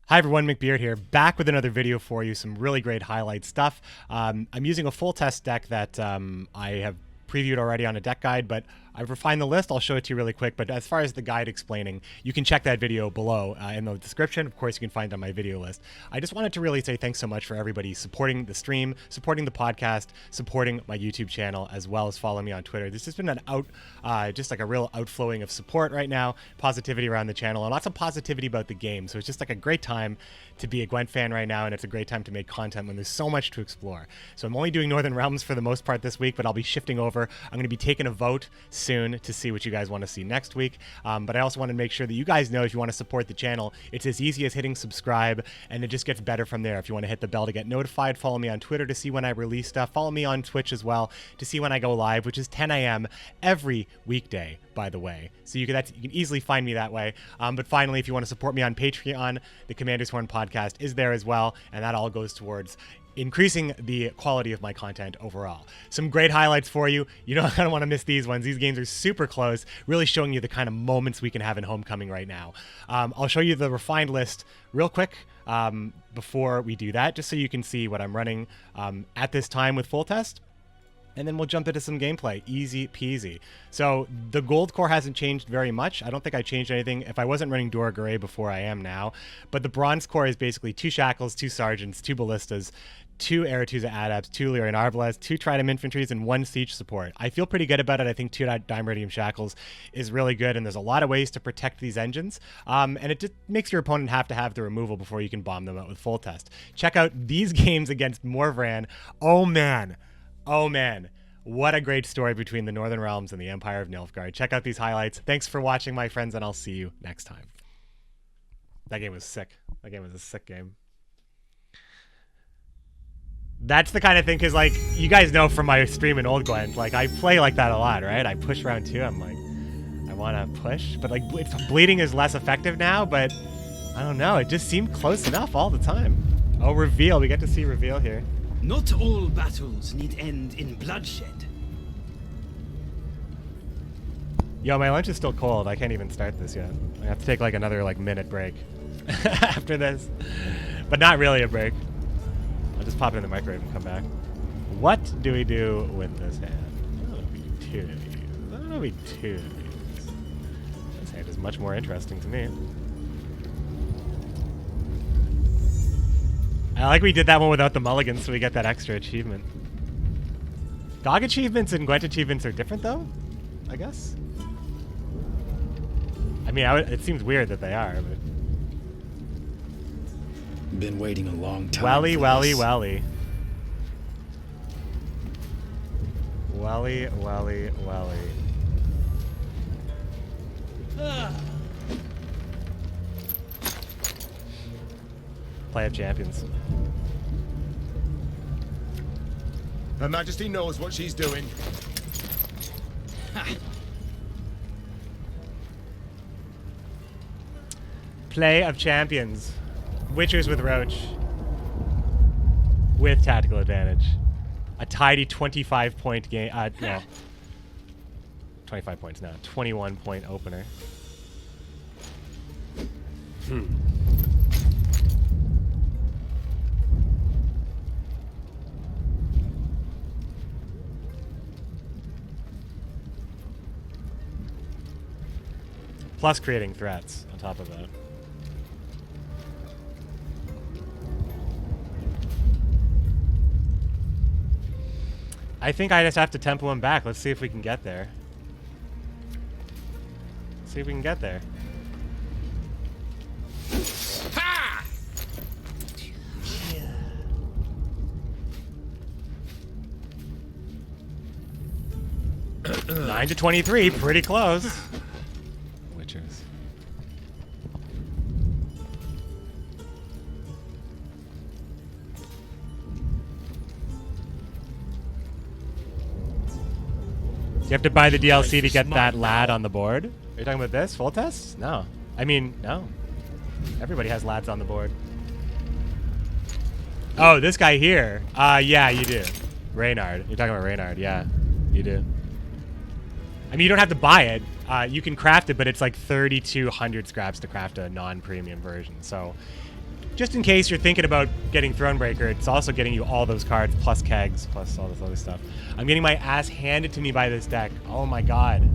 Hi everyone, McBeard here, back with another video for you, some really great highlight stuff. I'm using a Foltest deck that I have previewed already on a deck guide, but I've refined the list. I'll show it to you really quick, but as far as the guide explaining, you can check that video below in the description. Of course, you can find it on my video list. I just wanted to really say thanks so much for everybody supporting the stream, supporting the podcast, supporting my YouTube channel, as well as following me on Twitter. This has been just like a real outflowing of support right now, positivity around the channel, and lots of positivity about the game. So it's just like a great time to be a Gwent fan right now, and it's a great time to make content when there's so much to explore. So I'm only doing Northern Realms for the most part this week, but I'll be shifting over. I'm going to be taking a vote soon to see what you guys want to see next week. But I also want to make sure that you guys know if you want to support the channel, it's as easy as hitting subscribe, and it just gets better from there. If you want to hit the bell to get notified, follow me on Twitter to see when I release stuff. Follow me on Twitch as well to see when I go live, which is 10 a.m. every weekday, by the way. So you can easily find me that way. But finally, if you want to support me on Patreon, the Commander's Horn podcast is there as well, and that all goes towards increasing the quality of my content overall. Some great highlights for you. You don't kind of want to miss these ones. These games are super close, really showing you the kind of moments we can have in Homecoming right now. I'll show you the refined list real quick before we do that, just so you can see what I'm running at this time with Foltest. And then we'll jump into some gameplay. Easy peasy. So the gold core hasn't changed very much. I don't think I changed anything. If I wasn't running Dora Garay before, I am now. But the bronze core is basically 2 Shackles, 2 Sergeants, 2 Ballistas, 2 Aretuza Adepts, 2 Lyrian Arbalest, 2 Trident Infantries, and 1 Siege Support. I feel pretty good about it. I think 2 Dimeridium Shackles is really good, and there's a lot of ways to protect these engines. And it just makes your opponent have to have the removal before you can bomb them out with Foltest. Check out these games against Morvran. Oh man. Oh man, what a great story between the Northern Realms and the Empire of Nilfgaard. Check out these highlights. Thanks for watching, my friends, and I'll see you next time. That game was sick. That game was a sick game. That's the kind of thing, because, like, you guys know from my stream in Old Gwent, like, I play like that a lot, right? I push round 2. I'm like, I want to push, but, like, bleeding is less effective now, but I don't know. It just seemed close enough all the time. Oh, reveal. We get to see reveal here. Not all battles need end in bloodshed. Yo, my lunch is still cold. I can't even start this yet. I have to take like another minute break after this. But not really a break. I'll just pop it in the microwave and come back. What do we do with this hand? I don't know if we do 2 of these. I don't know if we do 2 of these. This hand is much more interesting to me. I like we did that one without the mulligans, so we get that extra achievement. GOG achievements and Gwent achievements are different, though, I guess. I mean, it seems weird that they are, but... Been waiting a long time. Welly, welly, welly. Welly, welly, welly. Play of Champions. Her Majesty knows what she's doing. Play of Champions. Witchers with Roach. With tactical advantage. A tidy 25-point game. No. 25 points now. 21-point opener. Plus creating threats on top of that. I think I just have to tempo him back. Let's see if we can get there. Let's see if we can get there. Ha! 9 to 23, pretty close. Witchers. You have to buy the DLC to get that lad on the board? Are you talking about this? Foltest? No. I mean, no. Everybody has lads on the board. Oh, this guy here. Yeah, you do. Reynard. You're talking about Reynard. Yeah, you do. I mean, you don't have to buy it. You can craft it, but it's like 3,200 scraps to craft a non-premium version. So just in case you're thinking about getting Thronebreaker, it's also getting you all those cards, plus kegs, plus all this other stuff. I'm getting my ass handed to me by this deck. Oh my god.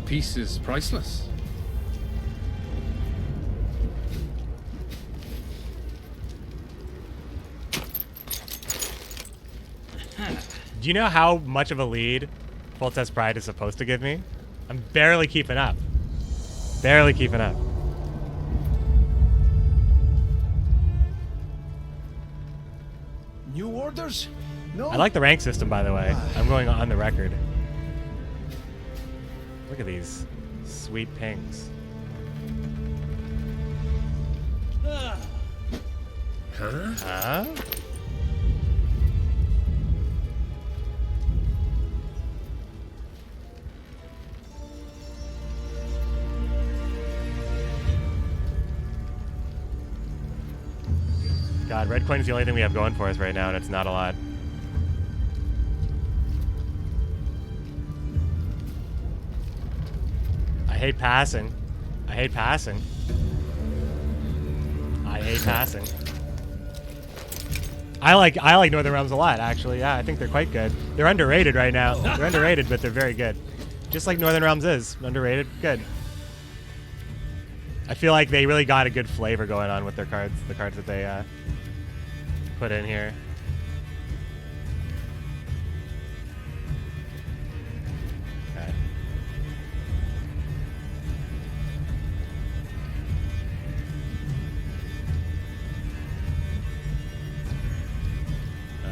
Peace is priceless. Do you know how much of a lead Foltest Pride is supposed to give me? I'm barely keeping up. Barely keeping up. New orders? No. I like the rank system, by the way. I'm going on the record. Look at these sweet pings. Huh? God, red coin is the only thing we have going for us right now, and it's not a lot. I hate passing. I hate passing. I hate passing. I like Northern Realms a lot, actually. Yeah, I think they're quite good. They're underrated right now. They're underrated, but they're very good. Just like Northern Realms is. Underrated, good. I feel like they really got a good flavor going on with their cards, the cards that they put in here. Okay.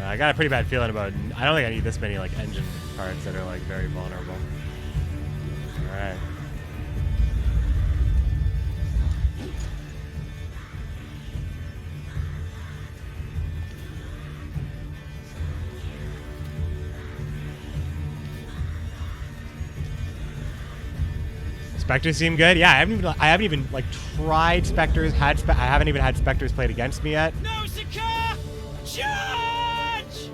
I got a pretty bad feeling about. I don't think I need this many like engine cards that are like very vulnerable. All right. Spectres seem good. Yeah, I haven't even like tried Spectres. I haven't even had Spectres played against me yet. No, Sakar! Charge!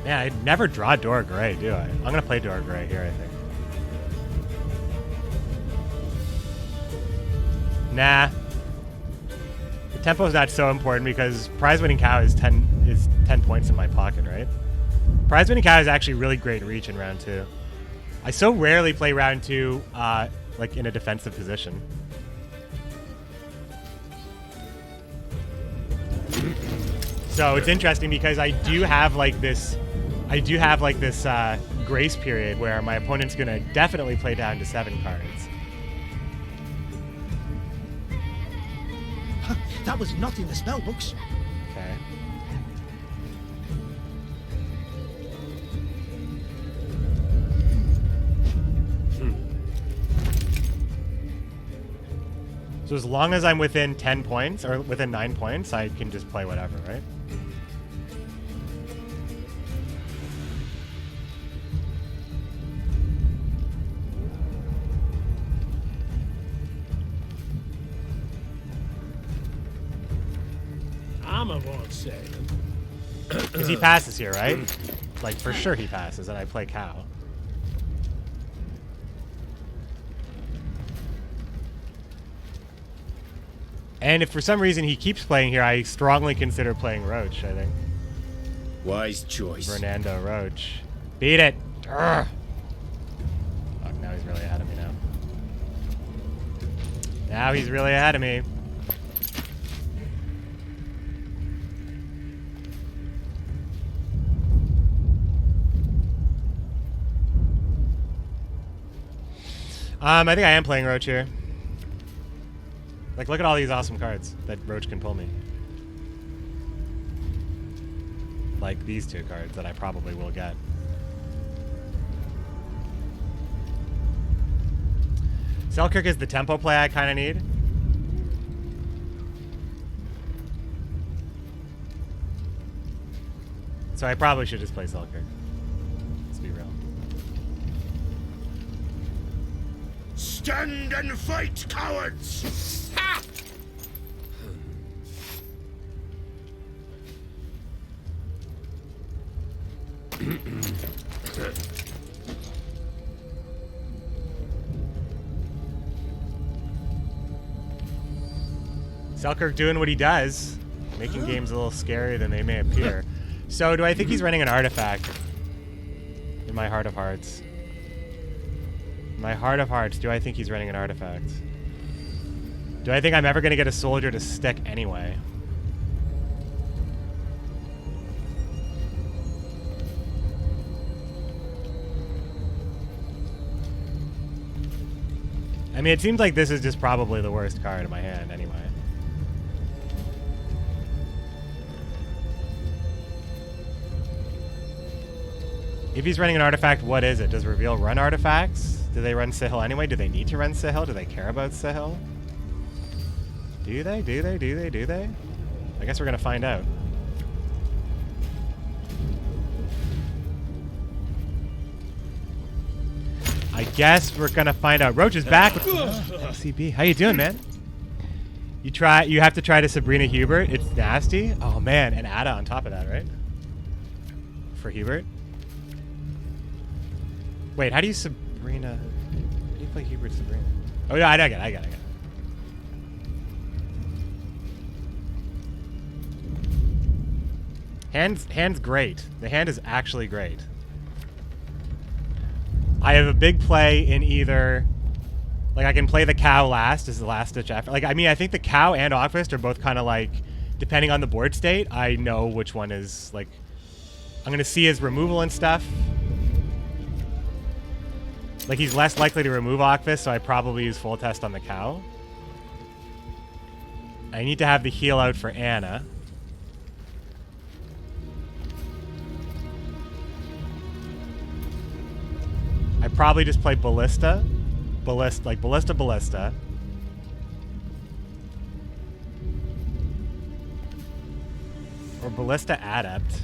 Man, I never draw Dora Gray, do I? I'm gonna play Dora Gray here, I think. Nah. The tempo's not so important because prize winning cow is 10 points in my pocket, right? Prize winning cow is actually really great reach in round 2. I so rarely play round 2 like in a defensive position. So it's interesting because I do have like this grace period where my opponent's gonna definitely play down to 7 cards. That was not in the spell books. Okay. So as long as I'm within 10 points, or within 9 points, I can just play whatever, right? I won't say. Because he passes here, right? Like, for sure he passes, and I play cow. And if for some reason he keeps playing here, I strongly consider playing Roach, I think. Wise choice. Fernando Roach. Beat it! Urgh. Fuck, now he's really ahead of me now. Now he's really ahead of me. I think I am playing Roach here. Like, look at all these awesome cards that Roach can pull me. Like these 2 cards that I probably will get. Selkirk is the tempo play I kind of need. So I probably should just play Selkirk. Let's be real. Stand and fight, cowards! Ha! Selkirk doing what he does, making games a little scarier than they may appear. So do I think he's running an artifact? In my heart of hearts. In my heart of hearts, do I think he's running an artifact? Do I think I'm ever going to get a soldier to stick anyway? I mean, it seems like this is just probably the worst card in my hand anyway. If he's running an artifact, what is it? Does Reveal run artifacts? Do they run Sihil anyway? Do they need to run Sihil? Do they care about Sihil? Do they? Do they? Do they? Do they? I guess we're going to find out. I guess we're going to find out. Roach is back with MCB. How you doing, man? You have to try to Sabrina Hubert. It's nasty. Oh, man. And Ada on top of that, right? For Hubert. Wait, how do you Sabrina? How do you play Hubert Sabrina? Oh, yeah, I get it. Hand's great. The hand is actually great. I have a big play in either... Like, I can play the cow last as the last-ditch effort. Like, I mean, I think the cow and Ockfist are both kind of like... Depending on the board state, I know which one is, like... I'm going to see his removal and stuff. Like, he's less likely to remove Ockfist, so I probably use Foltest on the cow. I need to have the heal out for Anna. I probably just play Ballista. Ballista. Or Ballista Adept.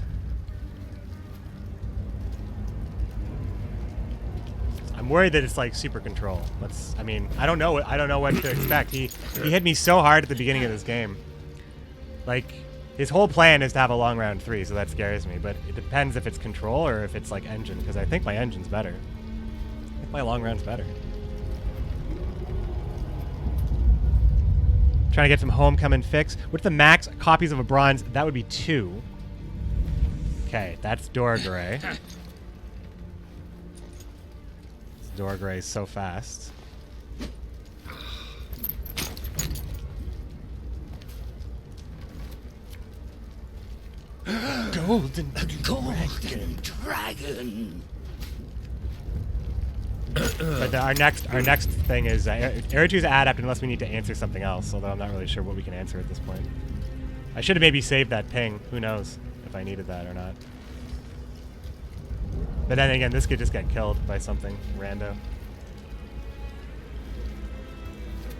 I'm worried that it's like super control. I mean, I don't know what to expect. He hit me so hard at the beginning of this game. Like, his whole plan is to have a long round 3, so that scares me. But it depends if it's control or if it's like engine, because I think my engine's better. I think my long round's better. Trying to get some homecoming fix. What's the max copies of a bronze? That would be 2. Okay, that's Dorgray. Dorgray so fast. Golden Dragon. But our next thing is Eriju's Adept unless we need to answer something else, although I'm not really sure what we can answer at this point. I should have maybe saved that ping. Who knows if I needed that or not. But then again, this could just get killed by something rando.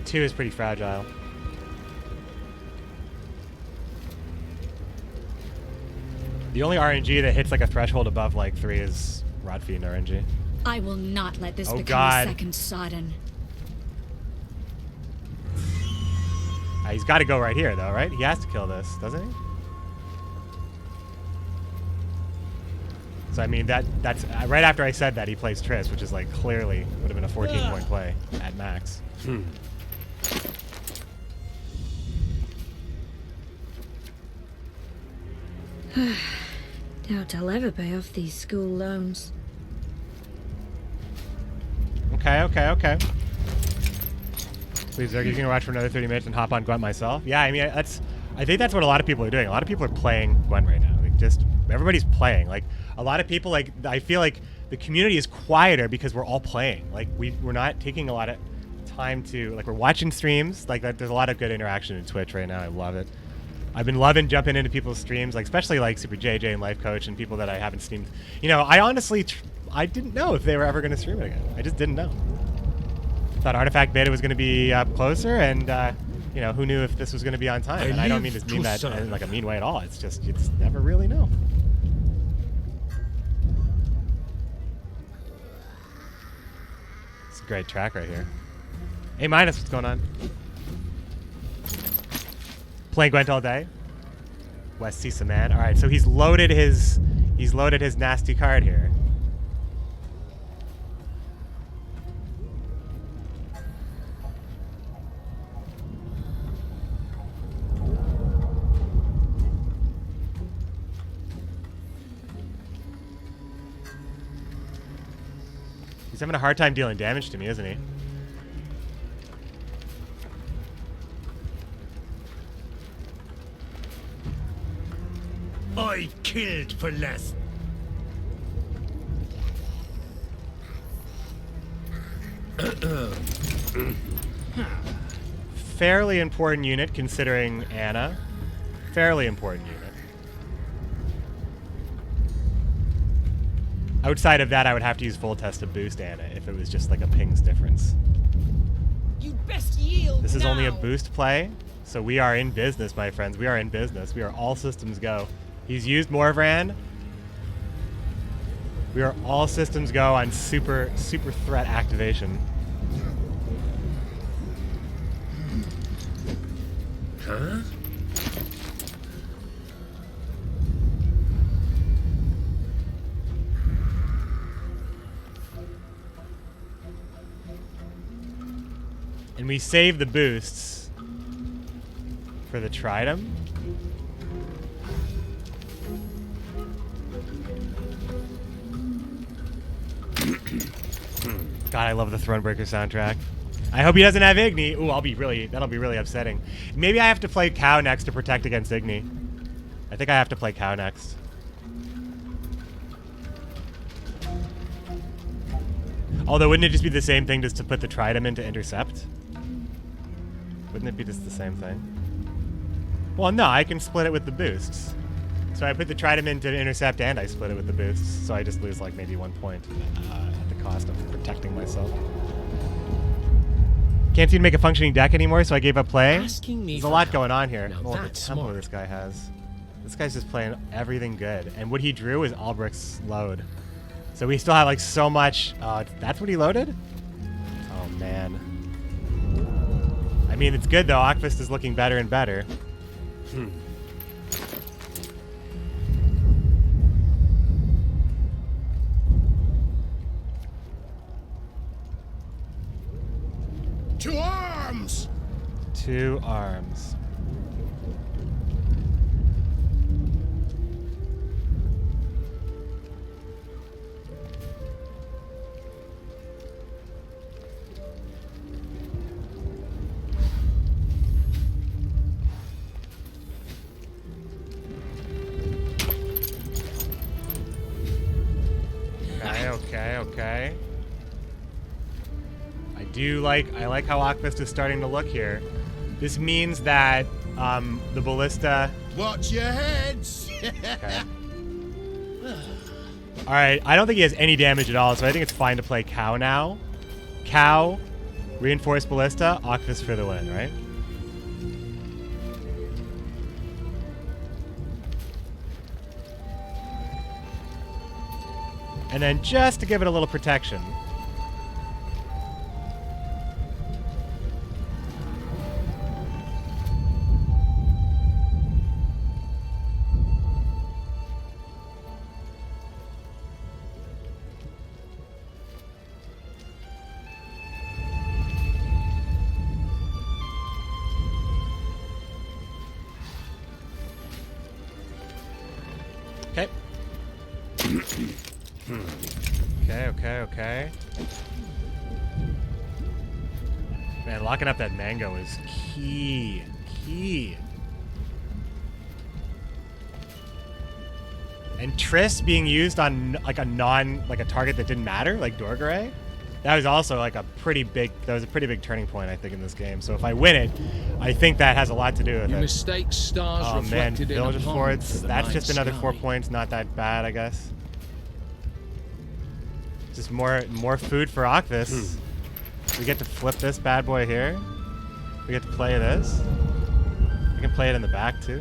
2 is pretty fragile. The only RNG that hits like a threshold above like 3 is Rodfiend RNG. I will not let this become God. a second Sodden. He's got to go right here though, right? He has to kill this, doesn't he? So I mean that's right after I said that he plays Triss, which is like clearly would have been a 14-point play at max. Doubt I'll ever pay off these school loans. Okay. Please, Zerg, you can watch for another 30 minutes and hop on Gwent myself. Yeah, I mean I think that's what a lot of people are doing. A lot of people are playing Gwent right now. Like just everybody's playing. Like a lot of people, like I feel like the community is quieter because we're all playing. Like we're not taking a lot of time to like we're watching streams. Like there's a lot of good interaction in Twitch right now. I love it. I've been loving jumping into people's streams, like especially like Super JJ and Life Coach and people that I haven't streamed. You know, I honestly I didn't know if they were ever going to stream it again. I just didn't know. Thought Artifact Beta was going to be up closer, and you know, who knew if this was going to be on time? And I don't mean to mean that in like a mean way at all. It's just you just never really know. great track right here. A minus, what's going on? Playing Gwent all day. West Sisa man. All right, so he's loaded his nasty card here. He's having a hard time dealing damage to me, isn't he? I killed for less. Fairly important unit considering Anna. Fairly important unit. Outside of that, I would have to use Foltest to boost Anna if it was just like a pings difference. You best yield. This is only a now. boost play, so we are in business, my friends. We are in business. We are all systems go. He's used Morvran. We are all systems go on super threat activation. Huh? And we save the boosts for the Tridem. God, I love the Thronebreaker soundtrack. I hope he doesn't have Igni. Ooh, that'll be really upsetting. Maybe I have to play Cow next to protect against Igni. I think I have to play Cow next. Although, wouldn't it just be the same thing just to put the Tridem in to intercept? Wouldn't it be just the same thing? Well, no, I can split it with the boosts. So I put the Tridem in to intercept and I split it with the boosts. So I just lose like maybe 1 point at the cost of protecting myself. Can't seem to make a functioning deck anymore, so I gave up playing. Asking me There's a for lot help. going on here. Now Oh, the that's tempo smart. this guy has. This guy's just playing everything good. And what he drew is Albric's load. So we still have like so much. That's what he loaded? Oh, man. I mean, it's good though. Akvist is looking better and better. To arms! 2 arms. Okay. I like how Akvist is starting to look here. This means that the ballista. Watch your heads! Okay. All right, I don't think he has any damage at all, so I think it's fine to play Cow now. Cow, reinforced ballista, Akvist for the win, right? And then just to give it a little protection. Okay. Okay. Man, locking up that mango is key. And Triss being used on like a target that didn't matter, like Dorgray, that was also like a pretty big turning point, I think, in this game. So if I win it, I think that has a lot to do with Your it. mistakes, stars Oh man, reflected in a Village of pond Forts, for the that's night just another sky. 4 points, not that bad, I guess. Just more food for Akvist. We get to flip this bad boy here. We get to play this. We can play it in the back too.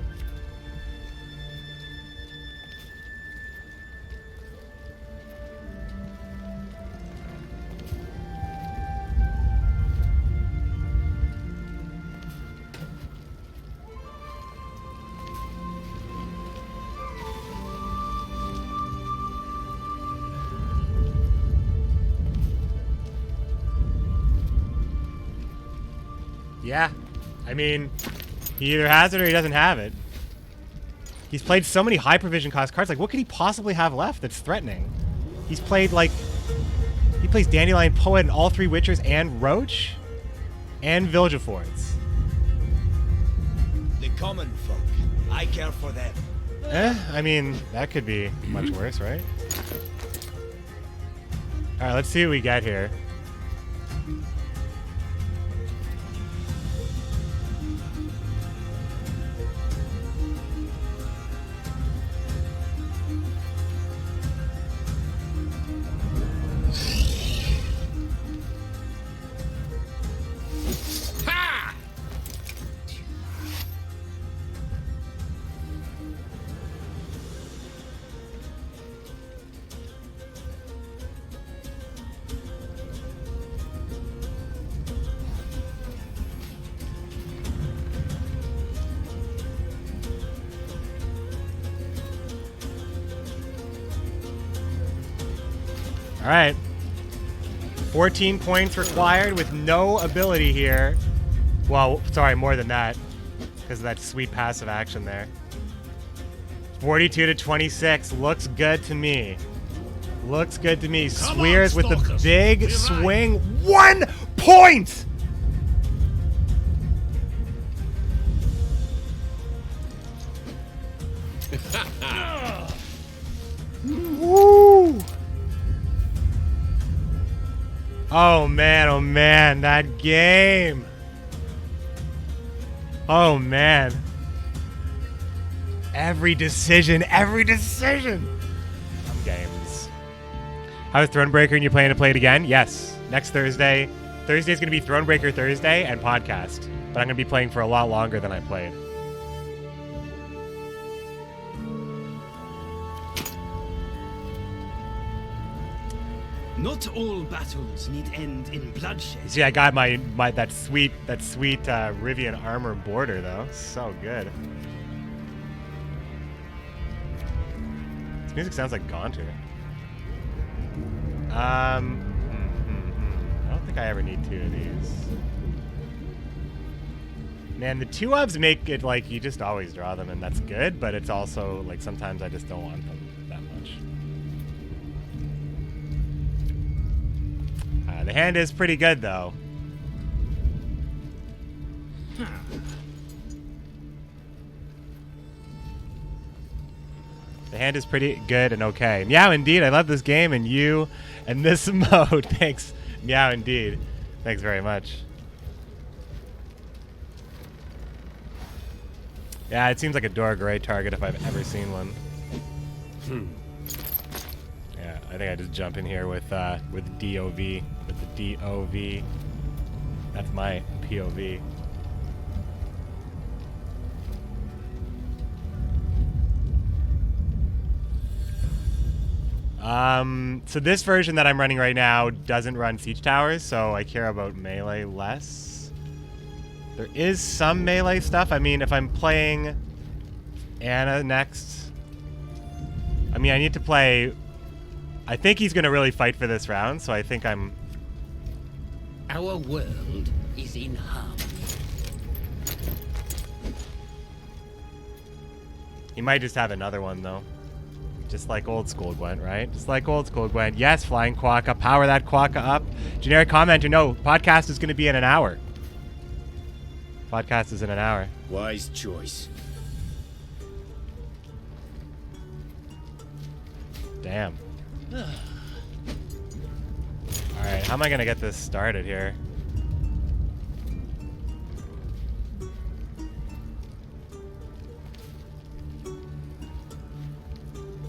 Yeah. I mean, he either has it or he doesn't have it. He's played so many high provision cost cards. Like, what could he possibly have left that's threatening? He's played, like... He plays Dandelion Poet and all 3 Witchers and Roach? And Vilgefortz. The common folk. I care for them. I mean, that could be much worse, right? Alright, let's see what we get here. All right. 14 points required with no ability here. Well, sorry, more than that. Because of that sweet passive action there. 42 to 26. Looks good to me. Looks good to me. Swears with the big swing. 1 point! Woo! Oh man, that game. Oh man. Every decision. Some games. How is Thronebreaker and you planning to play it again? Yes. Next Thursday. Thursday's going to be Thronebreaker Thursday and podcast. But I'm going to be playing for a lot longer than I played. Not all battles need end in bloodshed. You see, I got my that sweet Rivian armor border though. So good. This music sounds like Gaunter. I don't think I ever need 2 of these. Man, the 2-ofs make it like you just always draw them, and that's good. But it's also like sometimes I just don't want them that much. The hand is pretty good, though. The hand is pretty good and okay. Meow, indeed. I love this game and you and this mode. Thanks. Meow, indeed. Thanks very much. Yeah, it seems like a Dora Gray target if I've ever seen one. Yeah, I think I just jump in here with DOV. With the DOV. That's my POV. So this version that I'm running right now doesn't run Siege Towers, so I care about melee less. There is some melee stuff. I mean, if I'm playing Anna next, I mean, I need to play... I think he's going to really fight for this round, so I think I'm... Our world is in harmony. He might just have another one, though. Just like old school Gwent, right? Just like old school Gwent. Yes, Flying Quokka. Power that Quokka up. Generic commenter, no. Podcast is going to be in an hour. Podcast is in an hour. Wise choice. Damn. Alright, how am I going to get this started here?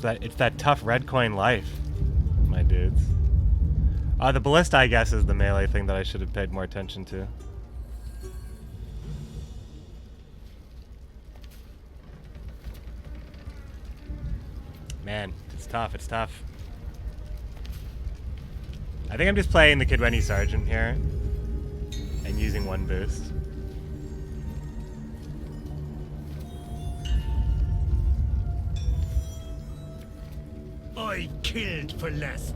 It's that tough red coin life, my dudes. The ballista, I guess, is the melee thing that I should have paid more attention to. Man, it's tough, it's tough. I think I'm just playing the Kidweni Sergeant here and using one boost. I killed for less.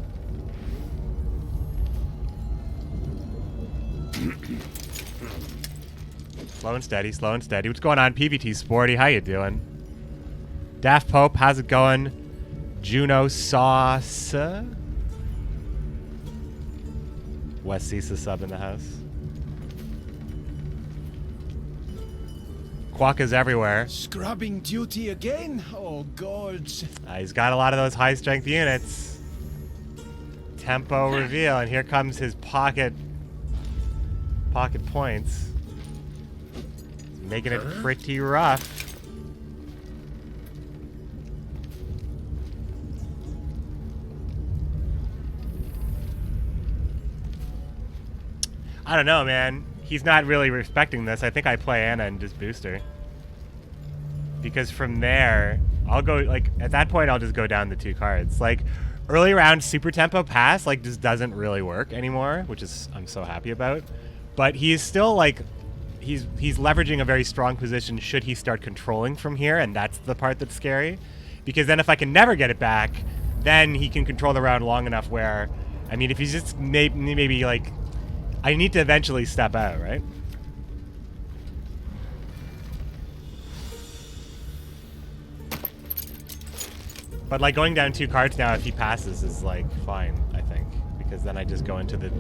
Slow and steady, slow and steady. What's going on, PVT Sporty? How you doing? Daft Pope, how's it going? Juno Sauce. West Cisa sub in the house. Quokka's everywhere. Scrubbing duty again? Oh, God. He's got a lot of those high strength units. Tempo reveal, and here comes his pocket points. Making it pretty rough. I don't know, man. He's not really respecting this. I think I play Anna and just booster. Because from there, I'll go, like, at that point, I'll just go down the 2 cards. Like, early round super tempo pass, like, just doesn't really work anymore, which is, I'm so happy about. But he's still, like, he's leveraging a very strong position should he start controlling from here, and that's the part that's scary. Because then if I can never get it back, then he can control the round long enough where, I mean, if he's just maybe like, I need to eventually step out, right? But like going down 2 cards now, if he passes, is like fine, I think, because then I just go into the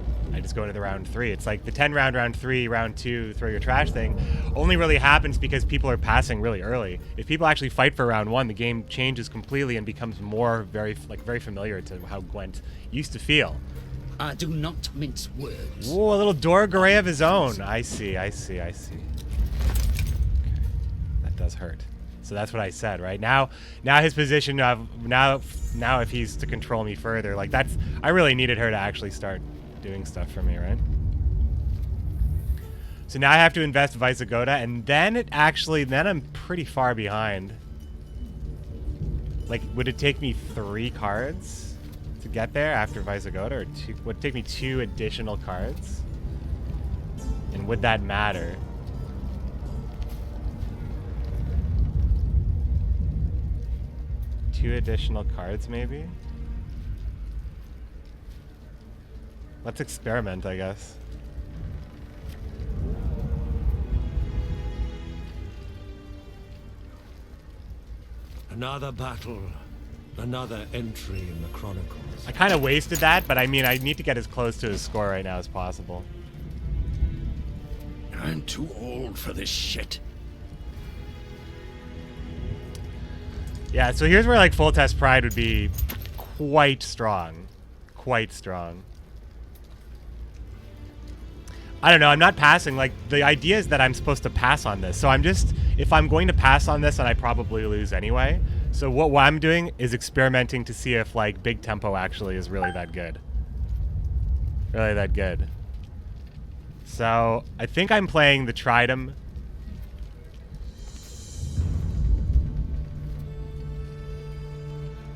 round 3. It's like the 10 round 3, round 2, throw your trash thing, only really happens because people are passing really early. If people actually fight for round 1, the game changes completely and becomes more very familiar to how Gwent used to feel. Do not mince words. Whoa, a little Dorgray of his own. I see. Okay. That does hurt. So that's what I said, right? Now his position of now if he's to control me further, like that's, I really needed her to actually start doing stuff for me, right? So now I have to invest Visigoda, and then I'm pretty far behind. Like, would it take me 3 cards to get there after Visigoda, or would it take me 2 additional cards? And would that matter? Two additional cards, maybe? Let's experiment, I guess. Another battle. Another entry in the Chronicles. I kind of wasted that, but I mean, I need to get as close to his score right now as possible. I'm too old for this shit. Yeah, so here's where, like, Foltest Pride would be quite strong. Quite strong. I don't know, I'm not passing. Like, the idea is that I'm supposed to pass on this. So I'm just, if I'm going to pass on this, then I probably lose anyway. So what I'm doing is experimenting to see if, like, big tempo actually is really that good. Really that good. So I think I'm playing the Tridem.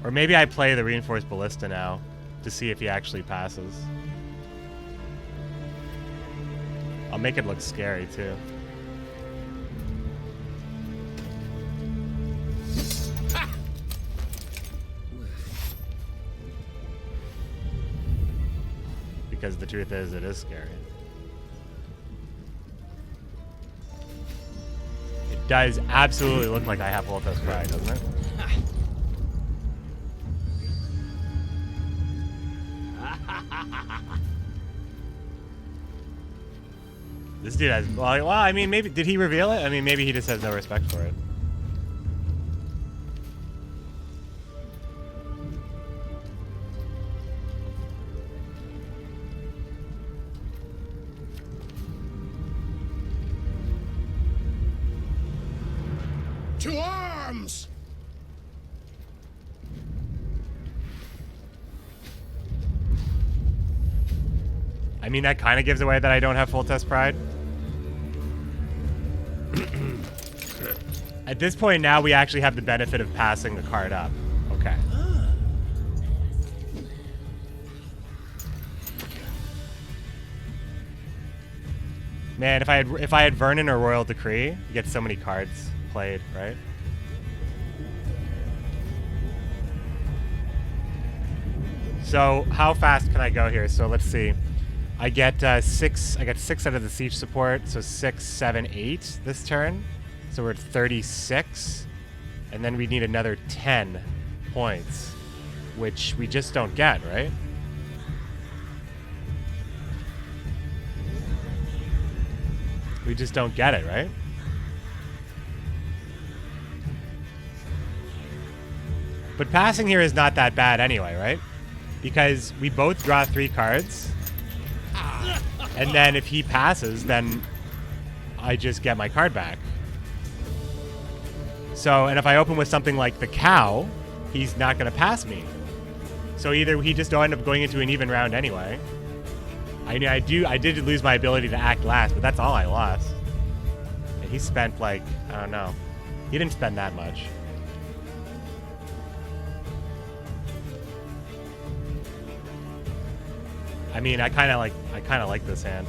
Or maybe I play the Reinforced Ballista now to see if he actually passes. I'll make it look scary, too. Ha! Because the truth is, it is scary. It does absolutely look like I have Foltest Pride, doesn't it? This dude has, well, I mean, maybe, did he reveal it? I mean, maybe he just has no respect for it. To arms! I mean, that kind of gives away that I don't have Foltest Pride. At this point now, we actually have the benefit of passing the card up. Okay. Man, if I had Vernon or Royal Decree, you get so many cards played, right? So how fast can I go here? So let's see. I get 6. I get 6 out of the siege support, so 6, 7, 8 this turn. So we're at 36, and then we need another 10 points, which we just don't get, right? We just don't get it, right? But passing here is not that bad anyway, right? Because we both draw 3 cards. And then if he passes, then I just get my card back. So, and if I open with something like the cow, he's not going to pass me. So either he just don't end up going into an even round anyway. I did lose my ability to act last, but that's all I lost. And he spent like, I don't know. He didn't spend that much. I mean, I kind of like this hand.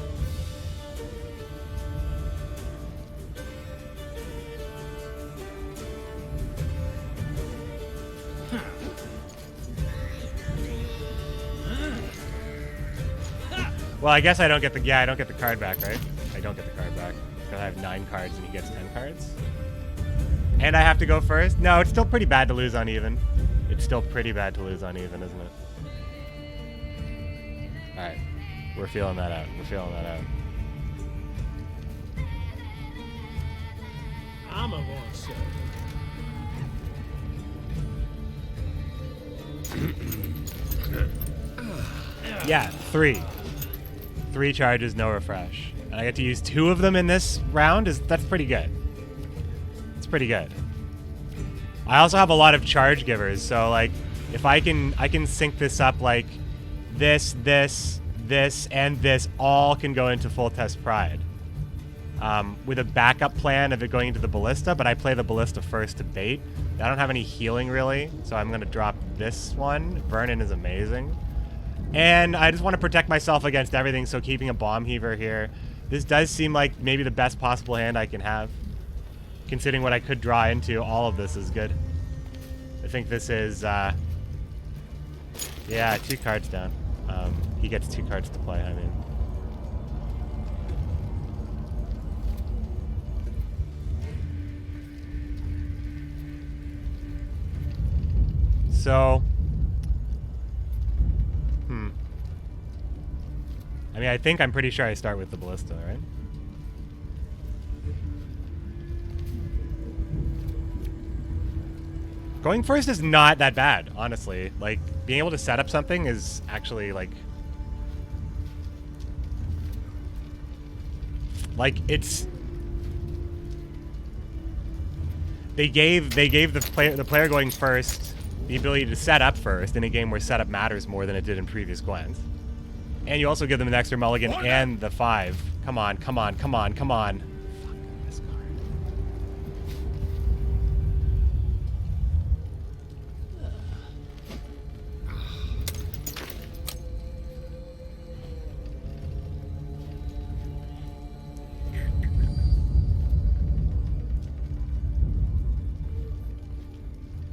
Well, I guess I don't get the I don't get the card back, right? I don't get the card back because I have 9 cards and he gets 10 cards. And I have to go first? No, it's still pretty bad to lose uneven. It's still pretty bad to lose uneven, isn't it? All right, we're feeling that out. We're feeling that out. I'm a monster. Yeah, 3. 3 charges, no refresh. And I get to use 2 of them in this round. That's pretty good. It's pretty good. I also have a lot of charge givers, so like if I can sync this up like this, and this all can go into Foltest Pride. With a backup plan of it going into the Ballista, but I play the Ballista first to bait. I don't have any healing really, so I'm gonna drop this one. Vernon is amazing. And I just want to protect myself against everything, so keeping a Bomb Heaver here. This does seem like maybe the best possible hand I can have. Considering what I could draw into, all of this is good. I think this is, yeah, 2 cards down. He gets 2 cards to play, I mean. So... I mean, I think I'm pretty sure I start with the Ballista, right? Going first is not that bad, honestly. Like, being able to set up something is actually, like... it's... They gave the player going first the ability to set up first in a game where setup matters more than it did in previous Gwent. And you also give them an extra mulligan and the 5. Come on, come on, come on, come on. Fuck this card.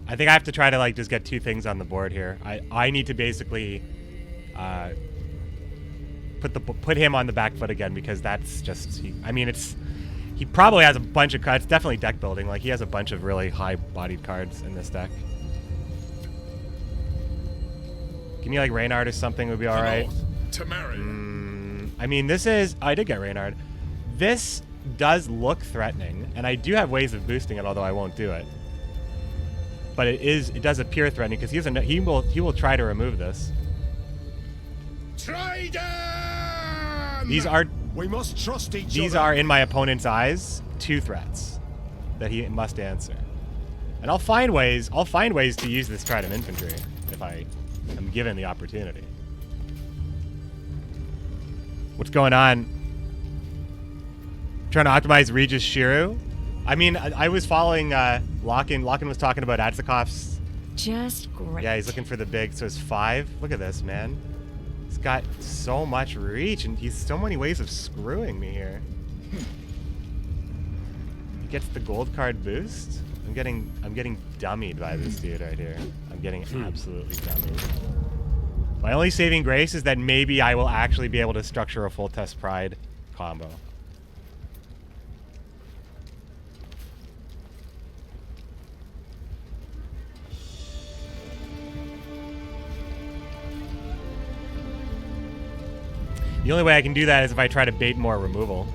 I think I have to try to like just get 2 things on the board here. I need to basically put him on the back foot again, because that's just he probably has a bunch of cards. Definitely deck building. Like, he has a bunch of really high-bodied cards in this deck. Give me like Reynard or something would be all right. I mean, this is... I did get Reynard. This does look threatening, and I do have ways of boosting it, although I won't do it. But it does appear threatening because he will try to remove this. We must trust each other. These are, in my opponent's eyes, 2 threats that he must answer. And I'll find ways to use this Trident Infantry if I am given the opportunity. What's going on? Trying to optimize Regis Shiru? I mean, I was following Lockin. Lockin was talking about Adzakov's. Just great. Yeah, he's looking for the big, so it's 5. Look at this, man. He's got so much reach, and he's so many ways of screwing me here. He gets the gold card boost. I'm getting dummied by this dude right here. I'm getting absolutely dummied. My only saving grace is that maybe I will actually be able to structure a Foltest Pride combo. The only way I can do that is if I try to bait more removal.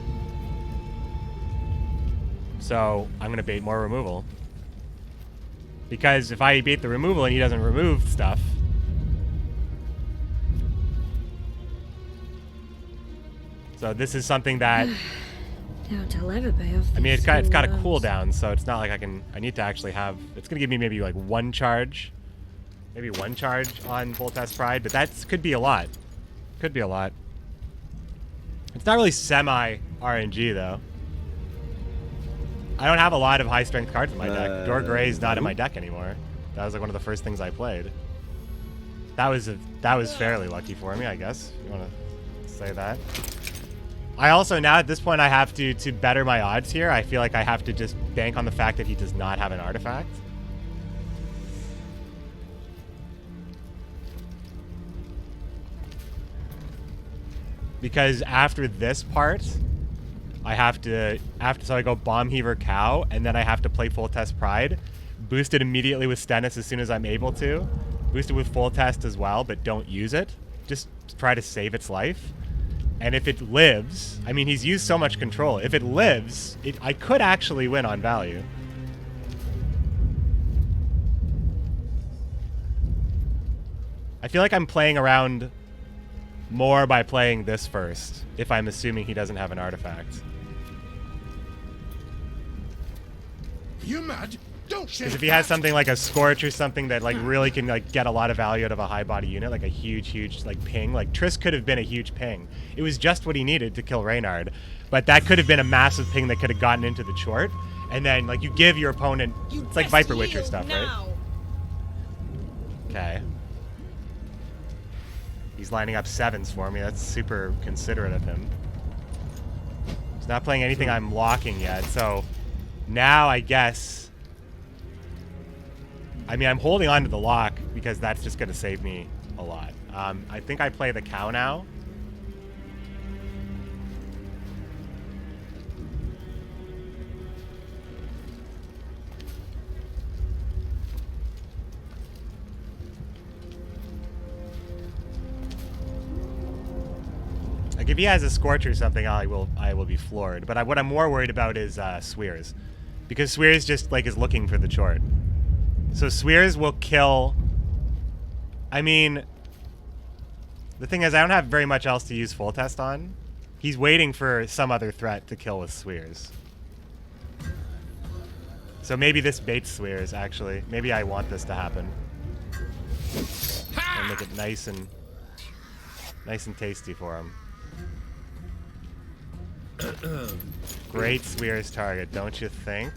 So I'm going to bait more removal. Because if I bait the removal and he doesn't remove stuff... So this is something that... Doubt I'll ever pay off. I mean, it's got a school loans. cooldown, so it's not like I need to actually have... It's going to give me maybe like one charge. Maybe one charge on Foltest Pride, but that could be a lot. Could be a lot. It's not really semi-RNG, though. I don't have a lot of high-strength cards in my deck. Door Grey's not in my deck anymore. That was like one of the first things I played. That was fairly lucky for me, I guess. If you want to say that. I also, now at this point, I have to better my odds here, I feel like I have to just bank on the fact that he does not have an artifact. Because after this part, I have to, so I go Bomb Heaver Cow, and then I have to play Foltest Pride, boost it immediately with Stennis as soon as I'm able to, boost it with Foltest as well, but don't use it. Just try to save its life. And if it lives, I mean, he's used so much control. If it lives, I could actually win on value. I feel like I'm playing around more by playing this first, if I'm assuming he doesn't have an artifact. You mad? Don't shake. Because if he has something like a Scorch or something that like really can like get a lot of value out of a high body unit, like a huge like ping, like Triss could have been a huge ping. It was just what he needed to kill Reynard, but that could have been a massive ping that could have gotten into the Chort, and then like you give your opponent, it's like Viper Witcher stuff, right? Okay. He's lining up 7s for me. That's super considerate of him. He's not playing anything I'm locking yet, so now I guess... I mean, I'm holding on to the lock because that's just going to save me a lot. I think I play the cow now. Like if he has a Scorch or something, I will be floored. But what I'm more worried about is Swears, because Swears just like is looking for the Chort. So Swears will kill. I mean, the thing is, I don't have very much else to use Foltest on. He's waiting for some other threat to kill with Swears. So maybe this baits Swears. Actually, maybe I want this to happen and make it nice and tasty for him. Great Swears target, don't you think?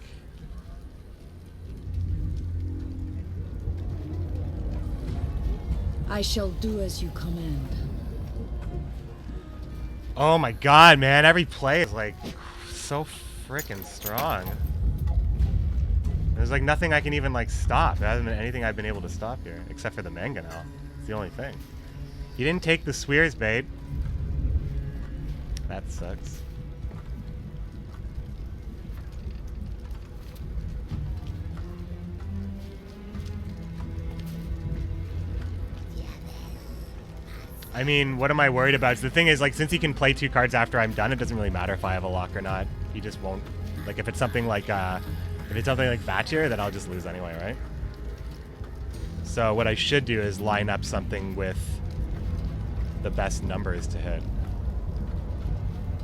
I shall do as you command. Oh my god, man. Every play is like so freaking strong. There's like nothing I can even like stop. There hasn't been anything I've been able to stop here, except for the Mangonel. It's the only thing. He didn't take the Swears bait. That sucks. I mean, what am I worried about? The thing is, like, since he can play 2 cards after I'm done, it doesn't really matter if I have a lock or not. He just won't. Like, if it's something like Vatir, then I'll just lose anyway, right? So what I should do is line up something with the best numbers to hit.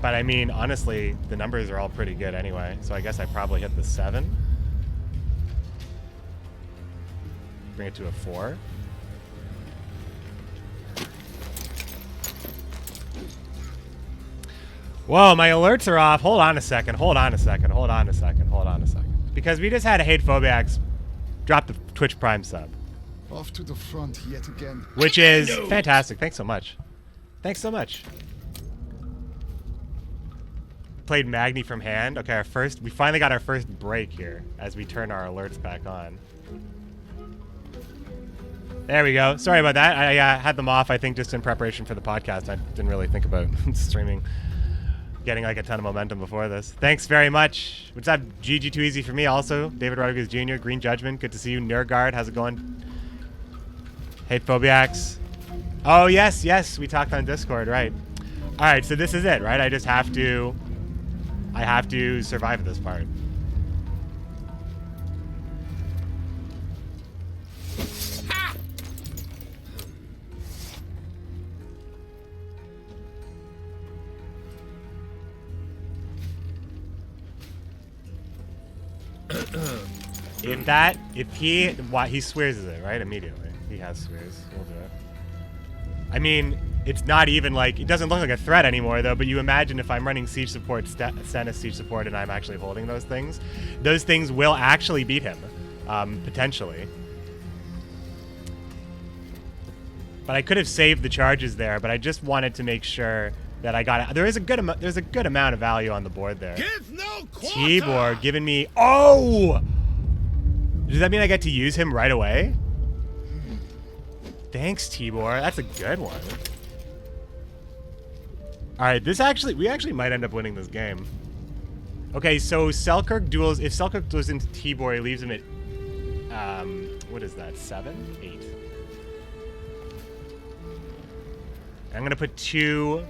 But I mean, honestly, the numbers are all pretty good anyway, so I guess I probably hit the 7. Bring it to a 4. Whoa, my alerts are off. Hold on a second. Because we just had a Hate Phobiax drop the Twitch Prime sub. Off to the front yet again. Which is fantastic. Thanks so much. Played Magni from hand. Okay, we finally got our first break here as we turn our alerts back on. There we go. Sorry about that. I had them off, I think, just in preparation for the podcast. I didn't really think about streaming, getting like a ton of momentum before this. Thanks very much. What's up, GG Too Easy for me also. David Rodriguez Jr., Green Judgment, good to see you. Nilfgaard, how's it going? Hate Phobiacs. Oh, yes, we talked on Discord, right. All right, so this is it, right? I have to survive this part. He swears it, right? Immediately. He has swears. We'll do it. I mean, it's not even like, it doesn't look like a threat anymore though, but you imagine if I'm running siege support, Stennis siege support, and I'm actually holding those things will actually beat him, potentially. But I could have saved the charges there, but I just wanted to make sure that I got it. There's a good amount of value on the board there. Give no quarter! Tibor giving me, oh! Does that mean I get to use him right away? Thanks, Tibor. That's a good one. All right, we actually might end up winning this game. Okay, so Selkirk duels. If Selkirk duels into Tibor, he leaves him at, what is that? 7, 8. I'm gonna put 2.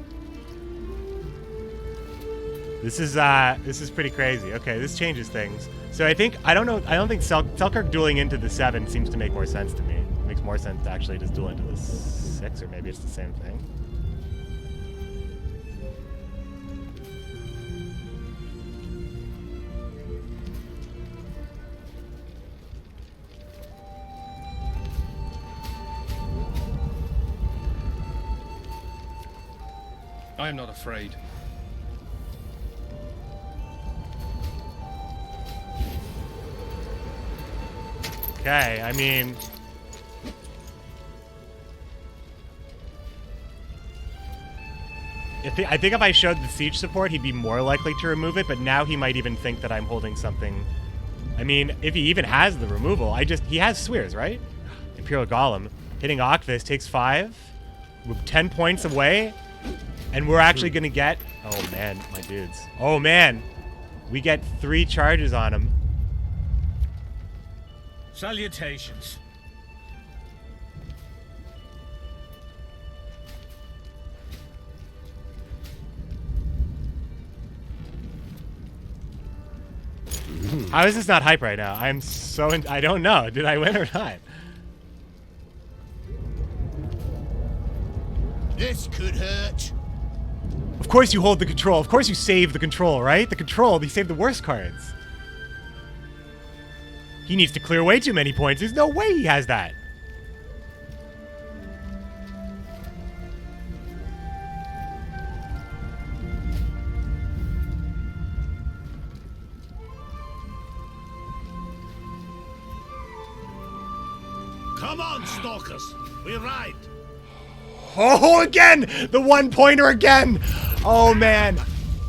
This is pretty crazy. Okay, this changes things. So I don't think Selkirk dueling into the 7 seems to make more sense to me. It makes more sense to actually just duel into the 6, or maybe it's the same thing. I am not afraid. Okay, I mean, I think if I showed the siege support, he'd be more likely to remove it, but now he might even think that I'm holding something. I mean, if he even has the removal, he has Swears, right? Imperial Golem. Hitting Ocvis takes 5. We're 10 points away, and we're actually going to get, oh man, my dudes. Oh man, we get 3 charges on him. Salutations. How is this not hype right now? I'm so I don't know. Did I win or not? This could hurt. Of course you hold the control. Of course you save the control, right? The control, you save the worst cards. He needs to clear way too many points. There's no way he has that. Come on, stalkers. We ride. Oh, again! The 1-pointer again! Oh, man.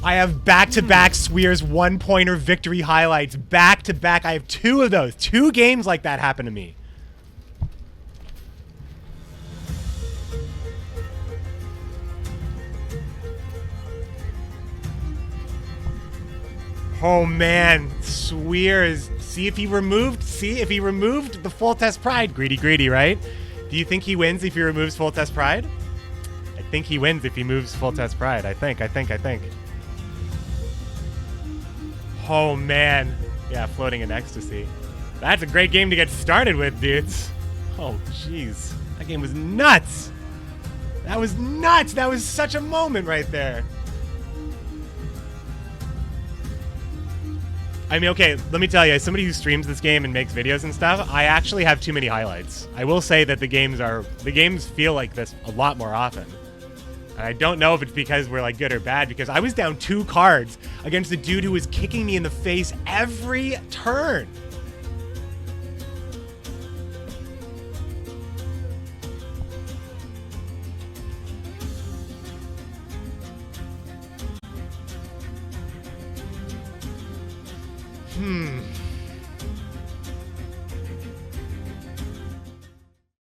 I have back-to-back Swears 1-pointer victory highlights. Back-to-back. I have 2 of those. 2 games like that happen to me. Oh, man. Swears. See if he removed the Foltest Pride. Greedy, right? Do you think he wins if he removes Foltest Pride? I think he wins if he moves Foltest Pride. I think. Oh, man. Yeah, Floating in Ecstasy. That's a great game to get started with, dudes. Oh, jeez. That game was nuts. That was nuts. That was such a moment right there. I mean, okay, let me tell you, as somebody who streams this game and makes videos and stuff, I actually have too many highlights. I will say that the games feel like this a lot more often. And I don't know if it's because we're like good or bad, because I was down 2 cards against a dude who was kicking me in the face every turn.